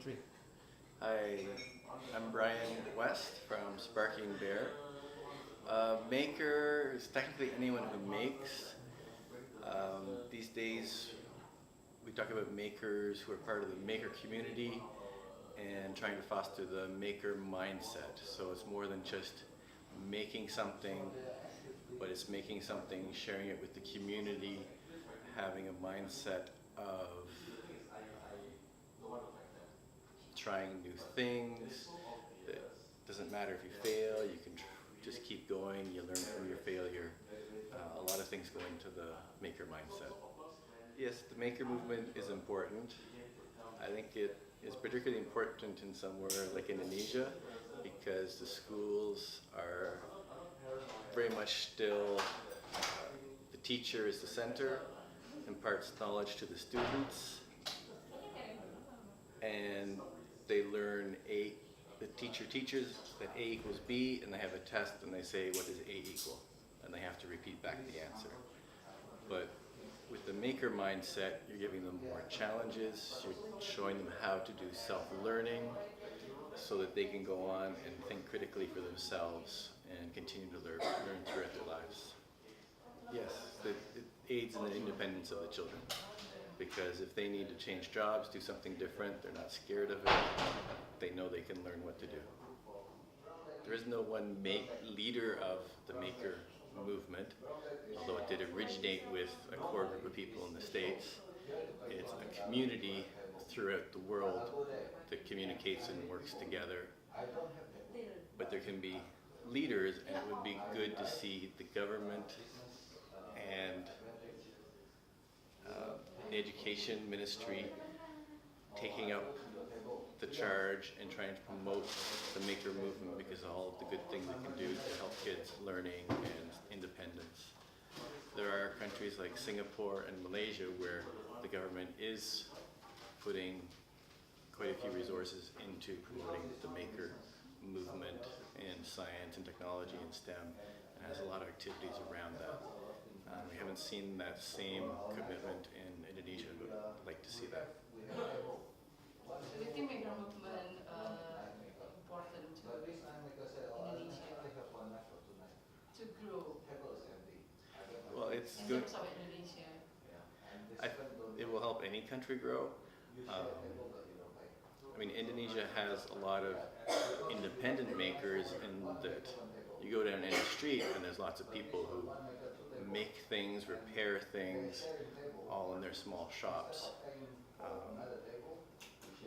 three. Hi, I'm Brian West from Sparking Bear. Maker is technically anyone who makes. These days we talk about makers who are part of the maker community and trying to foster the maker mindset. So it's more than just making something, but it's making something, sharing it with the community, having a mindset of trying new things. It doesn't matter if you fail, you can just keep going, you learn from your failure. A lot of things go into the maker mindset. Yes, the maker movement is important. I think it is particularly important in somewhere like Indonesia because the schools are very much still, the teacher is the center, imparts knowledge to the students, and they learn the teacher teaches that A equals B, and they have a test and they say, what does A equal? And they have to repeat back the answer. But with the maker mindset, you're giving them more challenges, you're showing them how to do self-learning so that they can go on and think critically for themselves and continue to learn throughout their lives. Yes, it aids in the independence of the children. Because if they need to change jobs, do something different, they're not scared of it, they know they can learn what to do. There is no one leader of the maker movement, although it did originate with a core group of people in the States. It's a community throughout the world that communicates and works together. But there can be leaders, and it would be good to see the government and the education ministry taking up the charge and trying to promote the maker movement because of all of the good things it can do to help kids learning and independence. There are countries like Singapore and Malaysia where the government is putting quite a few resources into promoting the maker movement in science and technology and STEM, and has a lot of activities around that. We haven't seen that same commitment in Indonesia, but I'd like to see that. Do you think maker movement important to Indonesia to grow Well, it's in good. terms of Indonesia? It will help any country grow. I mean, Indonesia has a lot of independent makers in that you go down any street and there's lots of people who make things, repair things, all in their small shops.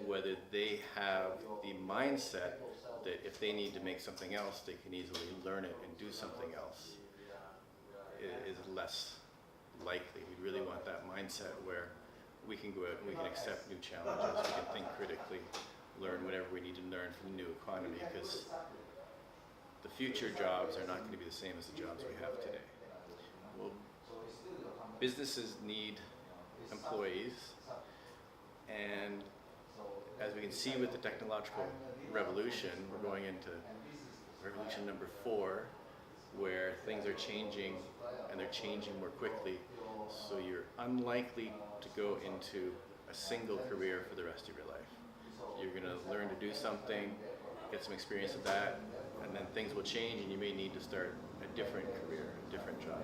Whether they have the mindset that if they need to make something else, they can easily learn it and do something else is less likely. We really want that mindset where we can go out and we can accept new challenges, we can think critically, learn whatever we need to learn from the new economy, because the future jobs are not going to be the same as the jobs we have today. Well, businesses need employees, and as we can see with the technological revolution, we're going into revolution number 4, where things are changing and they're changing more quickly. So you're unlikely to go into a single career for the rest of your life. You're going to learn to do something, get some experience of that, and then things will change and you may need to start a different career, a different job.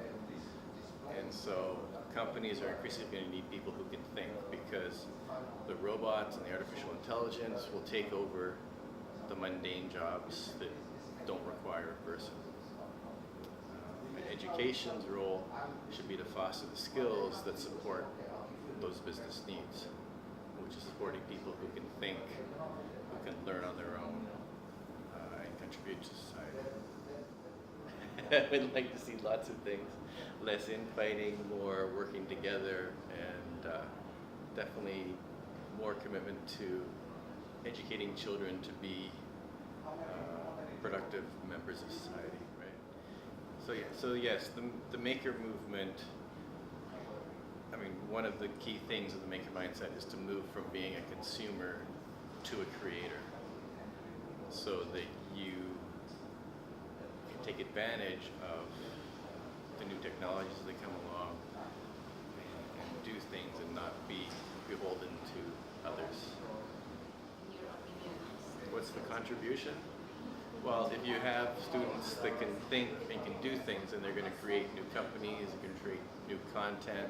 And so companies are increasingly going to need people who can think, because the robots and the artificial intelligence will take over the mundane jobs that don't require a person. And education's role should be to foster the skills that support those business needs, which is supporting people who can think, who can learn on their own, and contribute to society. I would like to see lots of things, less infighting, more working together, and definitely more commitment to educating children to be productive members of society, right? So yes, the maker movement, I mean, one of the key things of the maker mindset is to move from being a consumer to a creator, so that you can take advantage of the new technologies that come along and do things and not be beholden to others. In your what's the contribution? Well, if you have students that can think and can do things, and they're going to create new companies, they're going to create new content,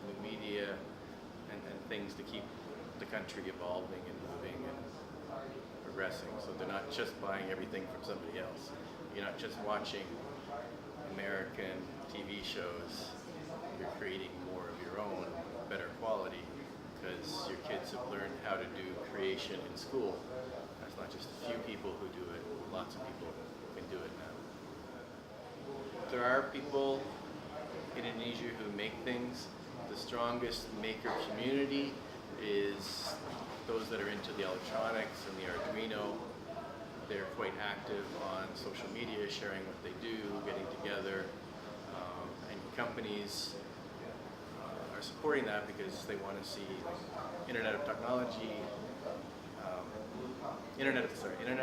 new media, and things to keep the country evolving and moving and progressing. So they're not just buying everything from somebody else. You're not just watching American TV shows. You're creating more of your own, better quality, because your kids have learned how to do creation in school. That's not just a few people who do it. Lots of people can do it now. There are people in Indonesia who make things. The strongest maker community is those that are into the electronics and the Arduino. They're quite active on social media, sharing what they do, getting together, and companies are supporting that because they want to see Internet of Technology, Internet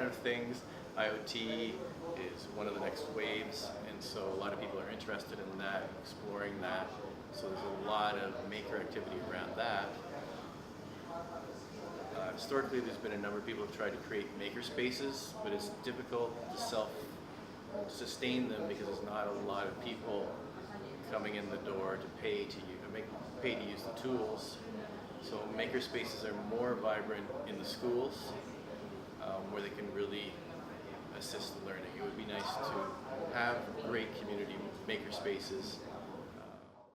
of Things, IoT is one of the next waves, and so a lot of people are interested in that, exploring that. So there's a lot of maker activity around that. Historically, there's been a number of people who have tried to create maker spaces, but it's difficult to self-sustain them because there's not a lot of people coming in the door to pay to use the tools. So maker spaces are more vibrant in the schools, where they can really assist the learning. It would be nice to have great community maker spaces